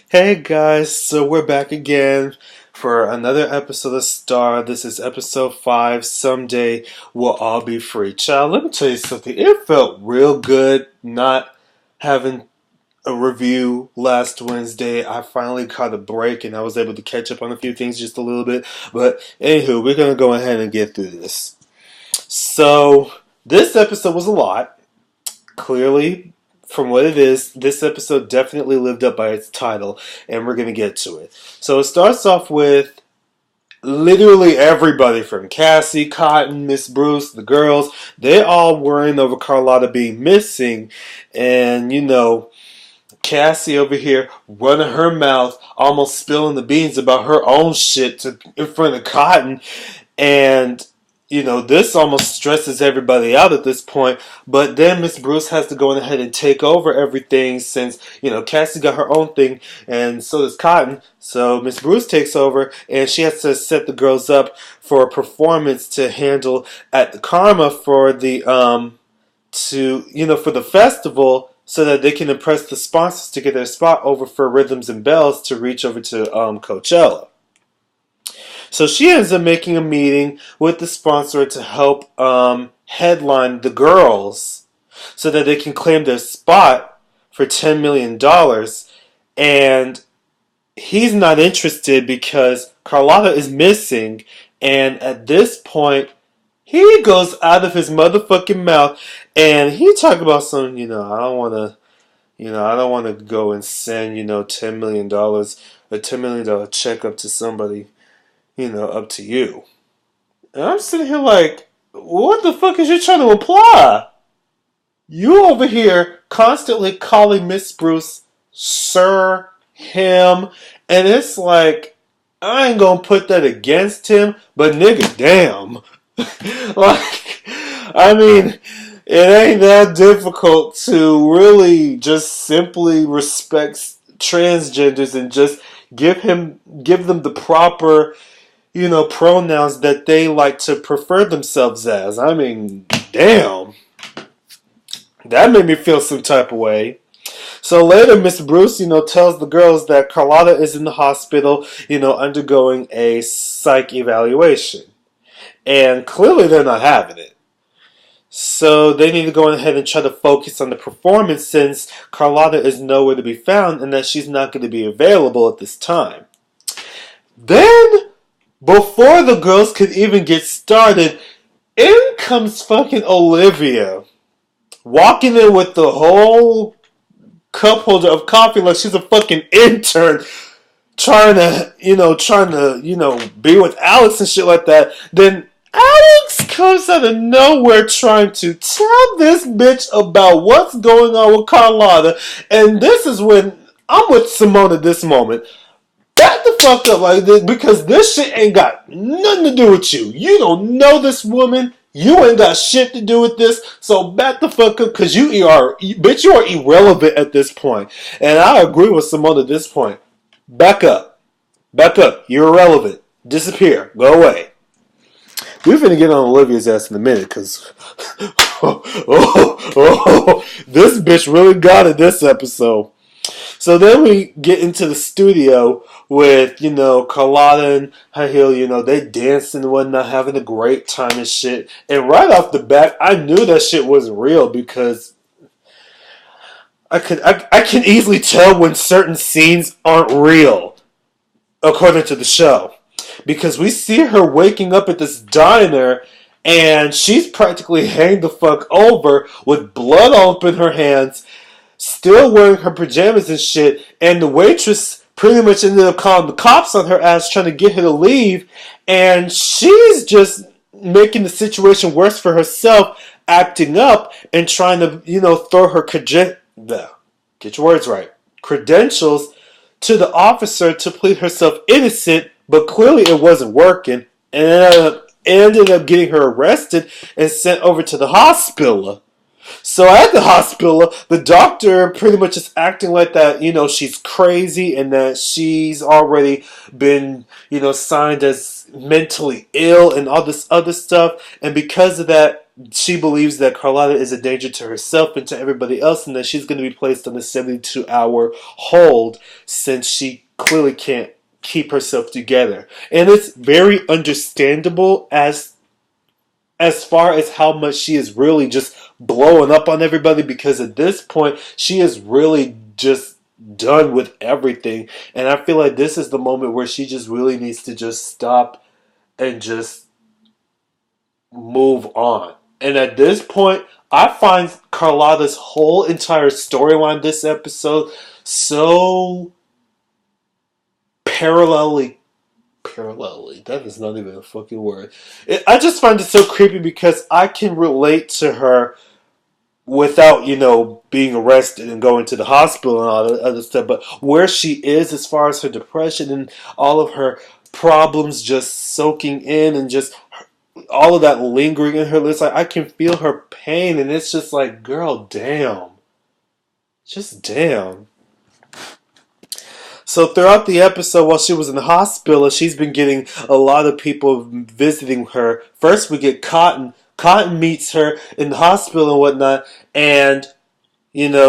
Hey guys, so we're back again for another episode of Star. This is episode 5. Someday we'll all be free. Child, let me tell you something. It felt real good not having a review last Wednesday. I finally caught a break and I was able to catch up on a few things just a little bit. But anywho, we're going to go ahead and get through this. So, this episode was a lot. Clearly, from what it is, this episode definitely lived up by its title, and we're going to get to it. So it starts off with literally everybody from Cassie, Cotton, Miss Bruce, the girls, they all worrying over Carlotta being missing, and Cassie over here running her mouth, almost spilling the beans about her own shit in front of Cotton, and this almost stresses everybody out at this point. But then Miss Bruce has to go ahead and take over everything since, Cassie got her own thing and so does Cotton. So Miss Bruce takes over and she has to set the girls up for a performance to handle at the Karma for the, for the festival so that they can impress the sponsors to get their spot over for Rhythms and Bells to reach over to Coachella. So she ends up making a meeting with the sponsor to help headline the girls so that they can claim their spot for $10 million. And he's not interested because Carlotta is missing. And at this point, he goes out of his motherfucking mouth and he talk about some, I don't want to go and send, $10 million, a $10 million check up to somebody, up to you. And I'm sitting here like, what the fuck is you trying to imply? You over here constantly calling Miss Bruce Sir, him, and it's like, I ain't gonna put that against him, but nigga, damn. Like, I mean, it ain't that difficult to really just simply respect transgenders and just give them the proper pronouns that they like to prefer themselves as. I mean, damn. That made me feel some type of way. So later, Miss Bruce, tells the girls that Carlotta is in the hospital, undergoing a psych evaluation. And clearly they're not having it. So they need to go ahead and try to focus on the performance since Carlotta is nowhere to be found and that she's not going to be available at this time. Then, before the girls could even get started, in comes fucking Olivia, walking in with the whole cup holder of coffee like she's a fucking intern, trying to be with Alex and shit like that. Then Alex comes out of nowhere trying to tell this bitch about what's going on with Carlotta, and this is when I'm with Simone at this moment. Back the fuck up like this because this shit ain't got nothing to do with you. You don't know this woman. You ain't got shit to do with this. So back the fuck up because you are irrelevant at this point. And I agree with Simone at this point. Back up. Back up. You're irrelevant. Disappear. Go away. We're finna get on Olivia's ass in a minute because this bitch really got it this episode. So then we get into the studio with, Carlotta and Hahil, they dancing and whatnot, having a great time and shit. And right off the bat, I knew that shit wasn't real because I can easily tell when certain scenes aren't real, according to the show. Because we see her waking up at this diner and she's practically hanged the fuck over with blood all up in her hands, still wearing her pajamas and shit, and the waitress pretty much ended up calling the cops on her ass trying to get her to leave, and she's just making the situation worse for herself, acting up and trying to, throw her get your words right, credentials to the officer to plead herself innocent, but clearly it wasn't working, and ended up getting her arrested and sent over to the hospital. So at the hospital, the doctor pretty much is acting like that, she's crazy and that she's already been, signed as mentally ill and all this other stuff. And because of that, she believes that Carlotta is a danger to herself and to everybody else, and that she's going to be placed on a 72-hour hold since she clearly can't keep herself together. And it's very understandable as far as how much she is really just blowing up on everybody, because at this point she is really just done with everything. And I feel like this is the moment where she just really needs to just stop and just move on. And at this point, I find Carlotta's whole entire storyline this episode so parallelly. That is not even a fucking word. I just find it so creepy because I can relate to her without, being arrested and going to the hospital and all that other stuff. But where she is as far as her depression and all of her problems just soaking in and just all of that lingering in her lips, like I can feel her pain, and it's just like, girl, damn. Just damn. So throughout the episode, while she was in the hospital, she's been getting a lot of people visiting her. First, we get Cotton. Cotton meets her in the hospital and whatnot, and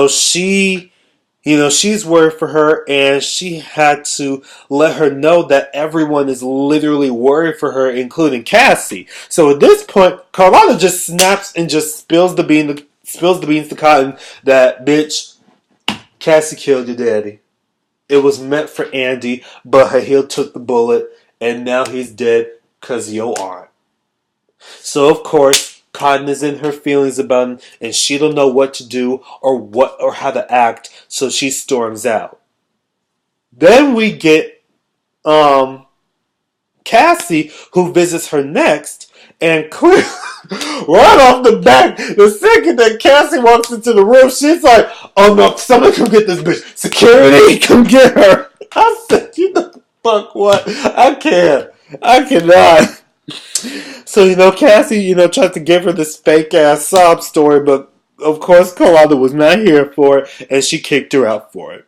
she's worried for her, and she had to let her know that everyone is literally worried for her, including Cassie. So at this point, Carlotta just snaps and just spills the beans to Cotton that, bitch, Cassie killed your daddy. It was meant for Andy, but Hahil took the bullet, and now he's dead because your aunt. So, of course, Cotton is in her feelings about him, and she don't know what to do or how to act, so she storms out. Then we get Cassie, who visits her next, and clearly, right off the bat, the second that Cassie walks into the room, she's like, oh no, somebody come get this bitch. Security, come get her. I said, you know the fuck what? I cannot. So, Cassie, tried to give her this fake ass sob story, but of course Carlotta was not here for it, and she kicked her out for it.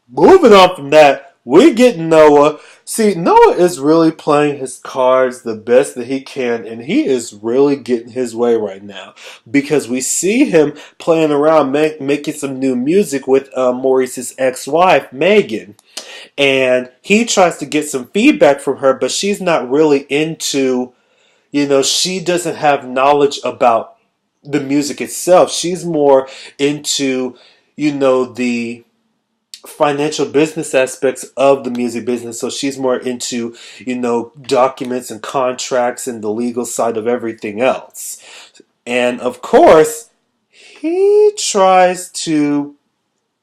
Moving on from that, we get Noah. See, Noah is really playing his cards the best that he can, and he is really getting his way right now. Because we see him playing around, making some new music with Maurice's ex-wife, Megan. And he tries to get some feedback from her, but she's not really into, she doesn't have knowledge about the music itself. She's more into, the financial business aspects of the music business. So she's more into, documents and contracts and the legal side of everything else. And of course, he tries to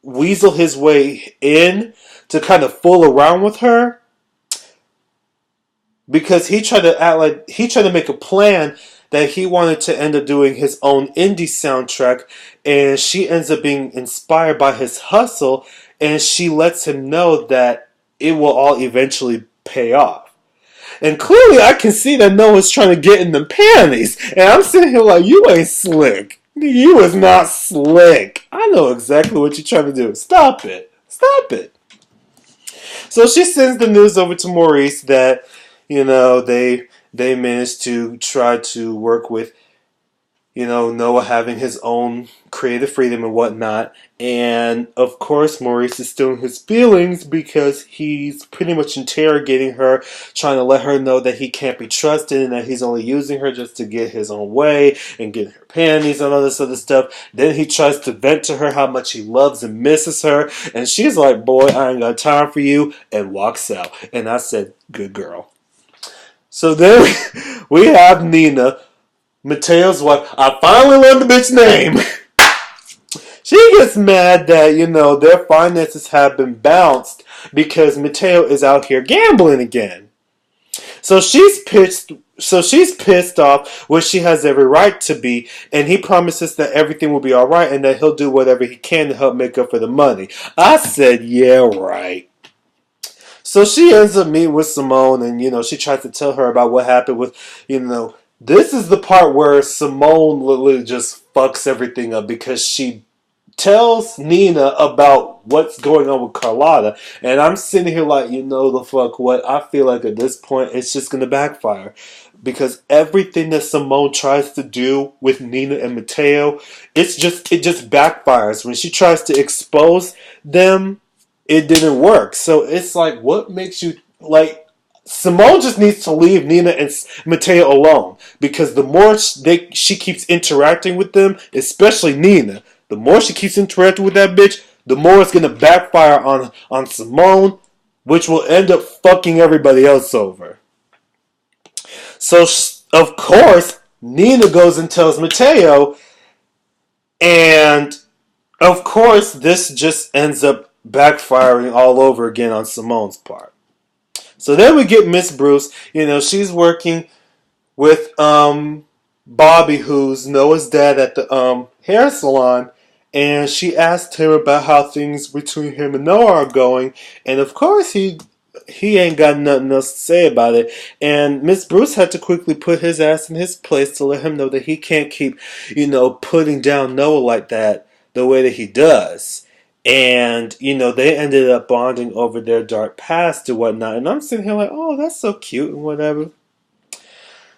weasel his way in to kind of fool around with her, because he tried to make a plan that he wanted to end up doing his own indie soundtrack, and she ends up being inspired by his hustle, and she lets him know that it will all eventually pay off. And clearly I can see that Noah's trying to get in the panties, and I'm sitting here like, you ain't slick. You is not slick. I know exactly what you're trying to do. Stop it. So she sends the news over to Maurice that, they managed to try to work with, Noah having his own creative freedom and whatnot. And, of course, Maurice is still in his feelings because he's pretty much interrogating her, trying to let her know that he can't be trusted and that he's only using her just to get his own way and get her panties and all this other stuff. Then he tries to vent to her how much he loves and misses her. And she's like, boy, I ain't got time for you, and walks out. And I said, good girl. So then we have Nina, Mateo's wife. I finally learned the bitch's name. She gets mad that, their finances have been bounced because Mateo is out here gambling again. So she's pissed off, which she has every right to be, and he promises that everything will be alright and that he'll do whatever he can to help make up for the money. I said, yeah, right. So she ends up meeting with Simone, and, she tries to tell her about what happened with, this is the part where Simone literally just fucks everything up, because she tells Nina about what's going on with Carlotta, and I'm sitting here like, the fuck what? I feel like at this point it's just going to backfire. because everything that Simone tries to do with Nina and Mateo, it just backfires. When she tries to expose them, it didn't work. So it's like, what makes you like? Simone just needs to leave Nina and Mateo alone, because the more she keeps interacting with them, especially Nina, the more she keeps interacting with that bitch, the more it's gonna backfire on Simone, which will end up fucking everybody else over. So of course Nina goes and tells Mateo, and of course this just ends up backfiring all over again on Simone's part. So then we get Miss Bruce. She's working with Bobby, who's Noah's dad, at the hair salon, and she asked him about how things between him and Noah are going, and of course he ain't got nothing else to say about it. And Miss Bruce had to quickly put his ass in his place to let him know that he can't keep, putting down Noah like that the way that he does. And, they ended up bonding over their dark past and whatnot. And I'm sitting here like, oh, that's so cute and whatever.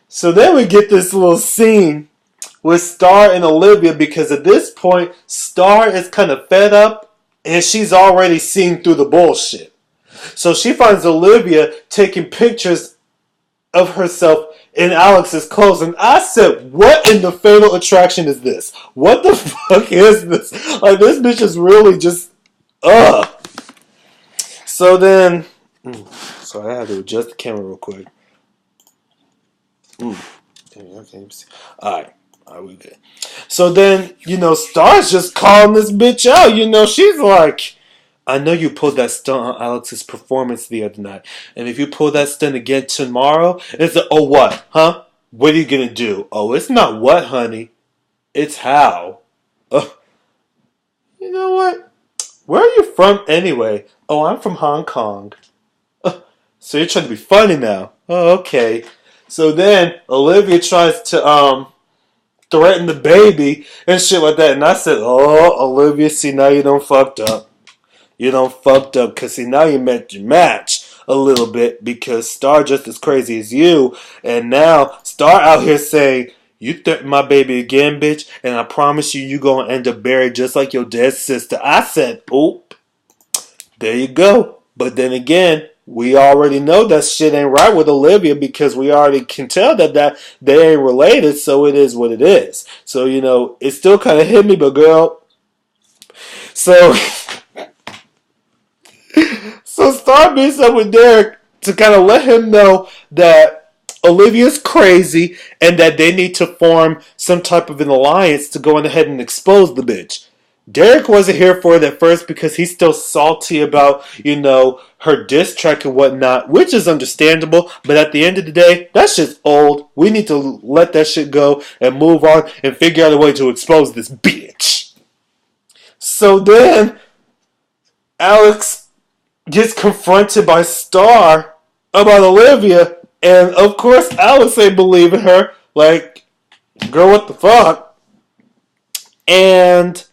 So then we get this little scene with Star and Olivia, because at this point, Star is kind of fed up and she's already seen through the bullshit. So she finds Olivia taking pictures of herself in Alex's clothes. And I said, what in the Fatal Attraction is this? What the fuck is this? Like, this bitch is really just, ugh. So then, sorry, I had to adjust the camera real quick. Okay, Alright, we good. So then, Star's just calling this bitch out. She's like, I know you pulled that stunt on Alex's performance the other night. And if you pull that stunt again tomorrow, it's like, oh, what? Huh? What are you going to do? Oh, it's not what, honey. It's how. You know what? Where are you from anyway? Oh, I'm from Hong Kong. So you're trying to be funny now. Oh, okay. So then Olivia tries to threaten the baby and shit like that. And I said, oh, Olivia, see, now you done fucked up. You done fucked up, because see, now you met your match a little bit, because Star just as crazy as you, and now Star out here saying, you threaten my baby again, bitch, and I promise you gonna end up buried just like your dead sister. I said, oop, there you go. But then again, we already know that shit ain't right with Olivia, because we already can tell that they ain't related, so it is what it is. So, it still kind of hit me, but girl, so... So Star meets up with Derek to kind of let him know that Olivia's crazy and that they need to form some type of an alliance to go ahead and expose the bitch. Derek wasn't here for it at first because he's still salty about, her diss track and whatnot, which is understandable, but at the end of the day, that shit's old. We need to let that shit go and move on and figure out a way to expose this bitch. So then, Alex gets confronted by Star about Olivia, and of course Alex ain't believing her. Like, girl, what the fuck? And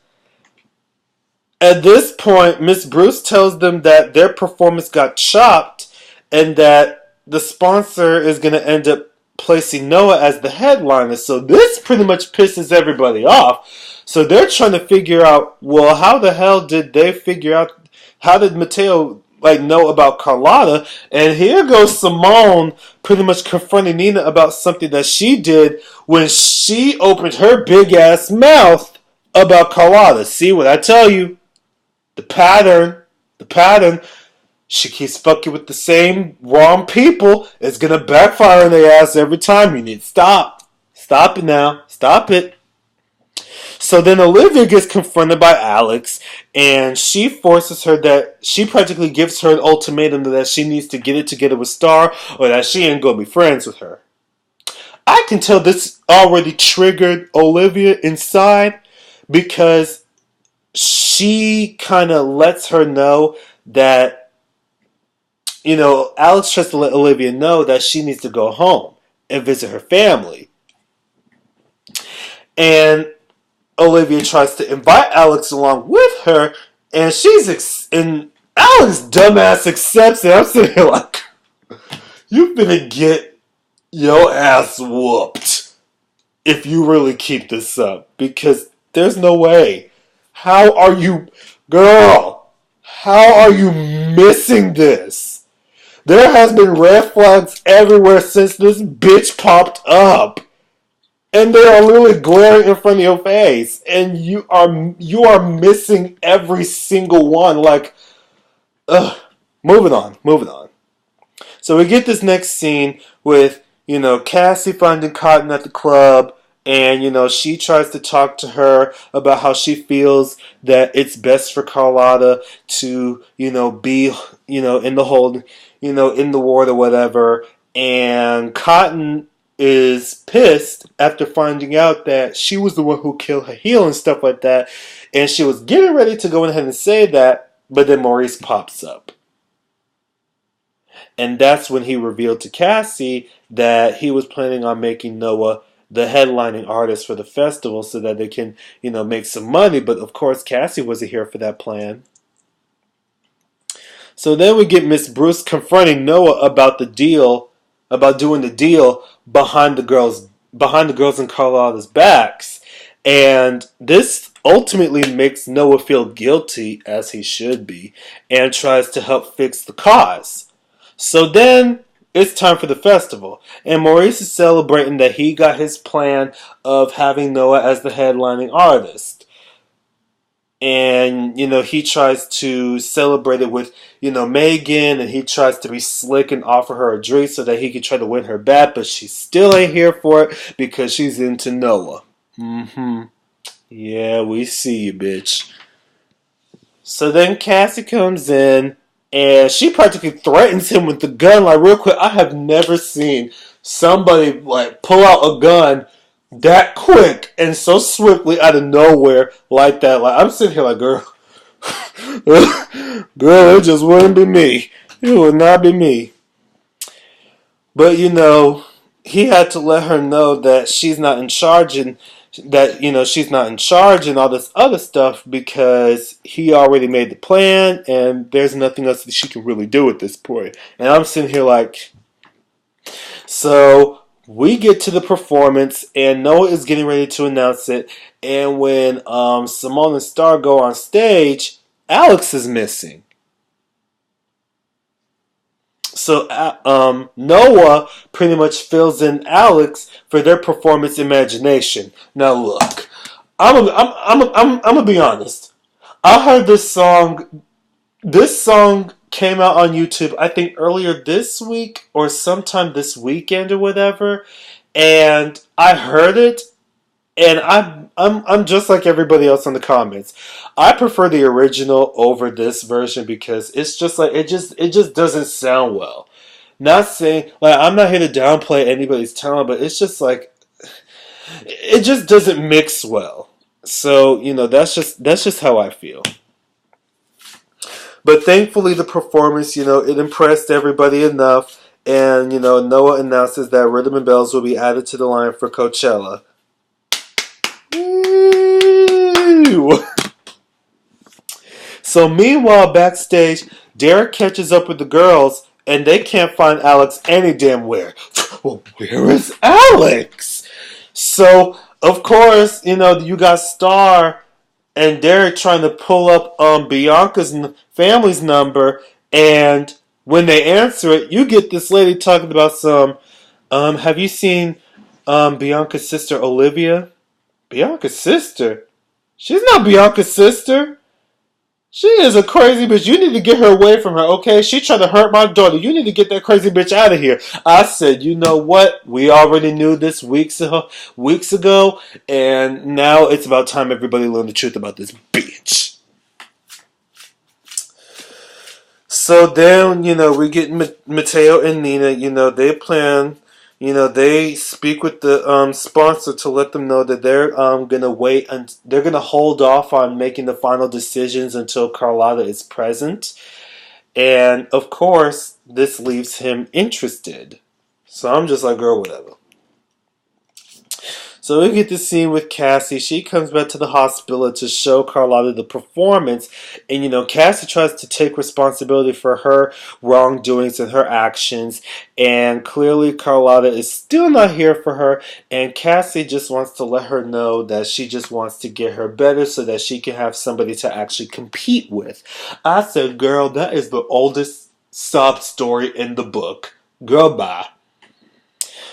at this point, Miss Bruce tells them that their performance got chopped and that the sponsor is going to end up placing Noah as the headliner. So this pretty much pisses everybody off. So they're trying to figure out, well, how the hell did they figure out, how did Mateo know about Carlotta? And here goes Simone pretty much confronting Nina about something that she did when she opened her big ass mouth about Carlotta. See what I tell you? The pattern. She keeps fucking with the same wrong people. It's gonna backfire on their ass every time. You need to stop. Stop it now. Stop it. So then Olivia gets confronted by Alex, and she forces her that she practically gives her an ultimatum that she needs to get it together with Star, or that she ain't gonna be friends with her. I can tell this already triggered Olivia inside, because she kind of lets her know that, Alex tries to let Olivia know that she needs to go home and visit her family. And Olivia tries to invite Alex along with her, and and Alex dumbass accepts it. I'm sitting here like, you finna get your ass whooped if you really keep this up. Because there's no way. How are you, girl? How are you missing this? There has been red flags everywhere since this bitch popped up. And they are literally glaring in front of your face. And you are missing every single one. Like, ugh. Moving on. So we get this next scene with, Cassie finding Cotton at the club, and, she tries to talk to her about how she feels that it's best for Carlotta to, be, in the hold, in the ward or whatever. And Cotton is pissed after finding out that she was the one who killed Hahil and stuff like that. And she was getting ready to go ahead and say that, but then Maurice pops up. And that's when he revealed to Cassie that he was planning on making Noah the headlining artist for the festival so that they can, make some money. But of course, Cassie wasn't here for that plan. So then we get Miss Bruce confronting Noah about the deal, about doing the deal behind the girls in Carlotta's backs. And this ultimately makes Noah feel guilty, as he should be, and tries to help fix the cause. So then it's time for the festival, and Maurice is celebrating that he got his plan of having Noah as the headlining artist. And, he tries to celebrate it with, Megan, and he tries to be slick and offer her a drink so that he can try to win her back, but she still ain't here for it because she's into Noah. Yeah, we see you, bitch. So then Cassie comes in, and she practically threatens him with the gun. Like, real quick, I have never seen somebody, like, pull out a gun that quick and so swiftly out of nowhere like that. Like, I'm sitting here like, girl, it just wouldn't be me. It would not be me. But, he had to let her know that she's not in charge and that, she's not in charge and all this other stuff because he already made the plan and there's nothing else that she can really do at this point. And I'm sitting here like, so we get to the performance and Noah is getting ready to announce it. And when Simone and Star go on stage, Alex is missing. So Noah pretty much fills in Alex for their performance imagination. Now look, I'm gonna be honest. I heard this song. This song came out on YouTube, I think earlier this week or sometime this weekend or whatever, and I heard it. And I'm just like everybody else in the comments. I prefer the original over this version because it's just like it just doesn't sound well. Not saying like I'm not here to downplay anybody's talent, but it's just like it just doesn't mix well. So, that's just how I feel. But thankfully the performance, it impressed everybody enough, and Noah announces that Rhythm and Bells will be added to the line for Coachella. So meanwhile, backstage, Derek catches up with the girls, and they can't find Alex any damn where. Well, where is Alex? So, of course, you got Star and Derek trying to pull up Bianca's family's number, and when they answer it, you get this lady talking about some, have you seen Bianca's sister Olivia? Bianca's sister? She's not Bianca's sister. She is a crazy bitch. You need to get her away from her, okay? She tried to hurt my daughter. You need to get that crazy bitch out of here. I said, you know what? We already knew this weeks ago, and now it's about time everybody learned the truth about this bitch. So then, we get Mateo and Nina. They plan. They speak with the sponsor to let them know that they're gonna wait and they're gonna hold off on making the final decisions until Carlotta is present. And of course, this leaves him interested. So I'm just like, girl, whatever. So we get the scene with Cassie. She comes back to the hospital to show Carlotta the performance. And, Cassie tries to take responsibility for her wrongdoings and her actions. And clearly Carlotta is still not here for her. And Cassie just wants to let her know that she just wants to get her better so that she can have somebody to actually compete with. I said, girl, that is the oldest sob story in the book. Girl, bye.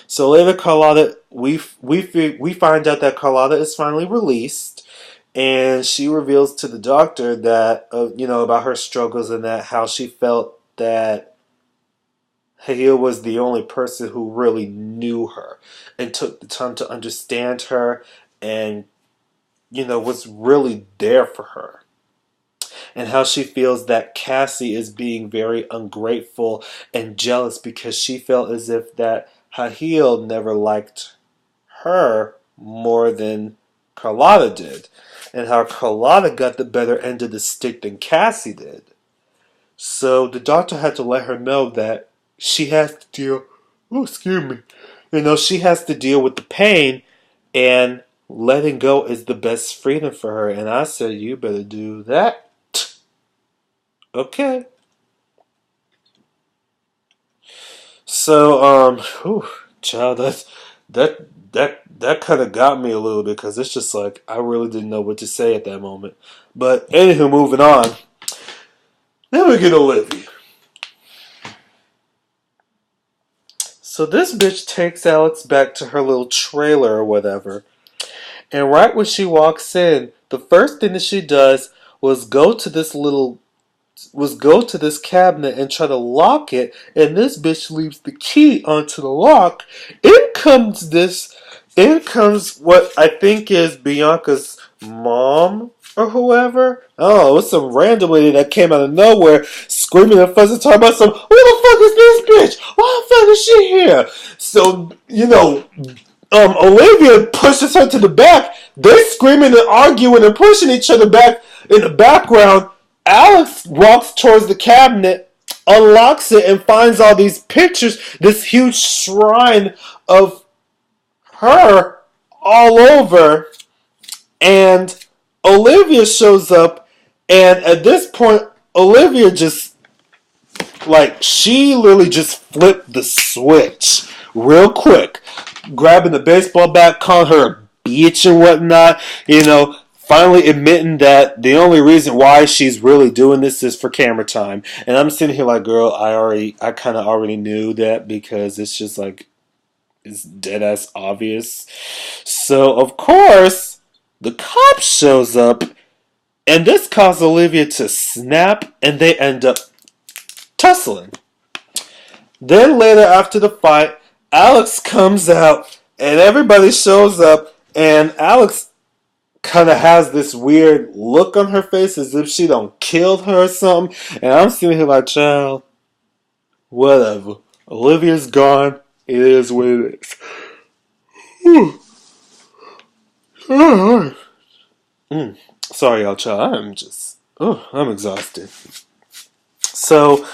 So later, Carlotta, we find out that Carlotta is finally released, and she reveals to the doctor that about her struggles and that how she felt that Hale was the only person who really knew her and took the time to understand her and was really there for her. And how she feels that Cassie is being very ungrateful and jealous because she felt as if that Hahil never liked her more than Carlotta did. And how Carlotta got the better end of the stick than Cassie did. So the doctor had to let her know that she has to deal, she has to deal with the pain, and letting go is the best freedom for her. And I said, you better do that. Okay. So, child, that kind of got me a little bit because it's just like I really didn't know what to say at that moment. But anywho, moving on. Then we get Olivia. So this bitch takes Alex back to her little trailer or whatever. And right when she walks in, the first thing that she does was go to this cabinet and try to lock it, and this bitch leaves the key onto the lock. In comes what I think is Bianca's mom or whoever. Oh, it's some random lady that came out of nowhere screaming and fussing, talking about some, who the fuck is this bitch? Why the fuck is she here? So, Olivia pushes her to the back. They're screaming and arguing and pushing each other back in the background. Alex walks towards the cabinet, unlocks it, and finds all these pictures, this huge shrine of her all over. And Olivia shows up, and at this point, Olivia just, she literally just flipped the switch real quick, grabbing the baseball bat, calling her a bitch and whatnot, finally admitting that the only reason why she's really doing this is for camera time. And I'm sitting here like, girl, I kind of already knew that because it's just like, it's dead ass obvious. So, of course, the cop shows up, and this causes Olivia to snap, and they end up tussling. Then later, after the fight, Alex comes out, and everybody shows up, and Alex kind of has this weird look on her face as if she done killed her or something. And I'm sitting here like, child, whatever. Olivia's gone. It is what it is. Sorry, y'all, child. I'm exhausted. So,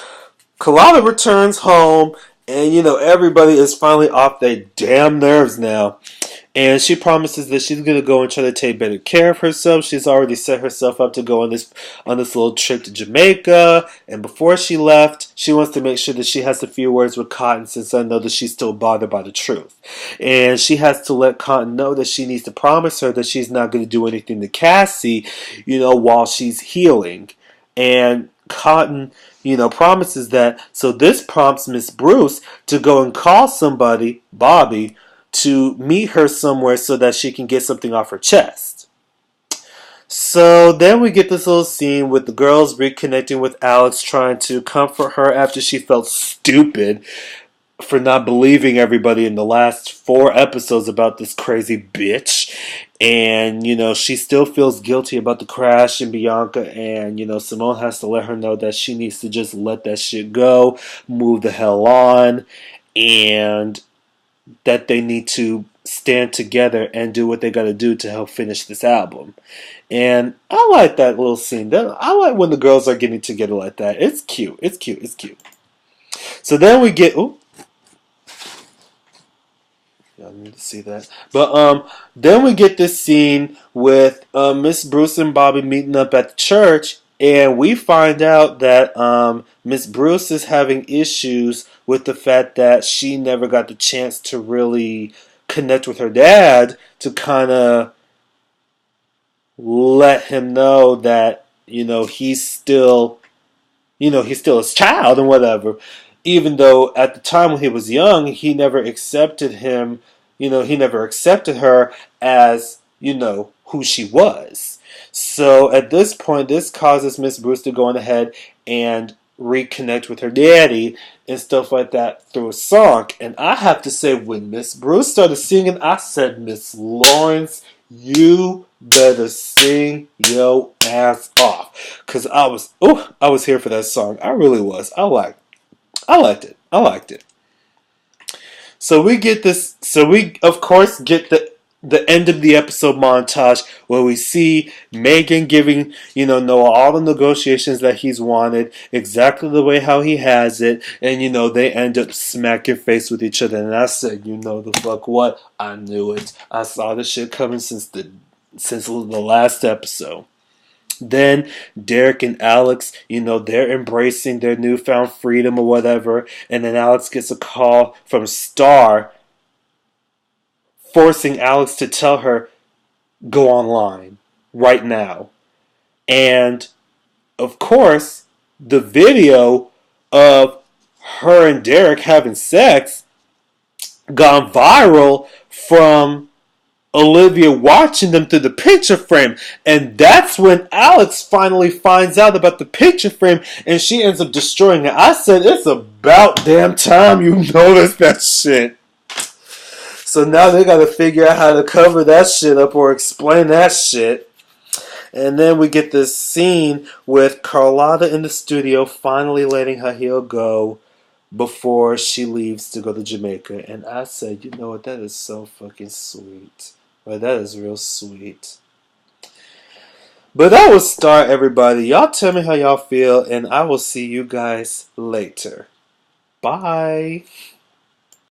Carlotta returns home, and everybody is finally off their damn nerves now. And she promises that she's going to go and try to take better care of herself. She's already set herself up to go on this little trip to Jamaica. And before she left, she wants to make sure that she has a few words with Cotton, since I know that she's still bothered by the truth. And she has to let Cotton know that she needs to promise her that she's not going to do anything to Cassie, while she's healing. And Cotton, promises that. So this prompts Miss Bruce to go and call somebody, Bobby, to meet her somewhere so that she can get something off her chest. So then we get this little scene with the girls reconnecting with Alex, trying to comfort her after she felt stupid for not believing everybody in the last 4 episodes about this crazy bitch. And, she still feels guilty about the crash in Bianca. And, Simone has to let her know that she needs to just let that shit go, move the hell on, and that they need to stand together and do what they got to do to help finish this album. And I like that little scene. I like when the girls are getting together like that. It's cute. It's cute. So then we get... Ooh. Y'all need to see that. But then we get this scene with Miss Bruce and Bobby meeting up at the church, and we find out that Miss Bruce is having issues with the fact that she never got the chance to really connect with her dad to kind of let him know that he's still his child and whatever. Even though at the time when he was young, he never accepted him, he never accepted her as, who she was. So at this point, this causes Miss Bruce to go on ahead and reconnect with her daddy and stuff like that through a song. And I have to say, when Miss Bruce started singing, I said, Miss Lawrence, you better sing your ass off. Cause I was here for that song. I really was. I liked it. I liked it. So we get this. So we of course get the end of the episode montage where we see Megan giving Noah all the negotiations that he's wanted, exactly the way how he has it, and they end up smacking face with each other. And I said, the fuck what? I knew it. I saw this shit coming since the last episode. Then Derek and Alex, they're embracing their newfound freedom or whatever. And then Alex gets a call from Star forcing Alex to tell her, go online right now. And of course, the video of her and Derek having sex gone viral from Olivia watching them through the picture frame. And that's when Alex finally finds out about the picture frame and she ends up destroying it. I said, it's about damn time you noticed that shit. So now they gotta figure out how to cover that shit up or explain that shit. And then we get this scene with Carlotta in the studio finally letting Hahil go before she leaves to go to Jamaica. And I said, you know what, that is so fucking sweet. Well, that is real sweet. But that was Star, everybody. Y'all tell me how y'all feel, and I will see you guys later. Bye.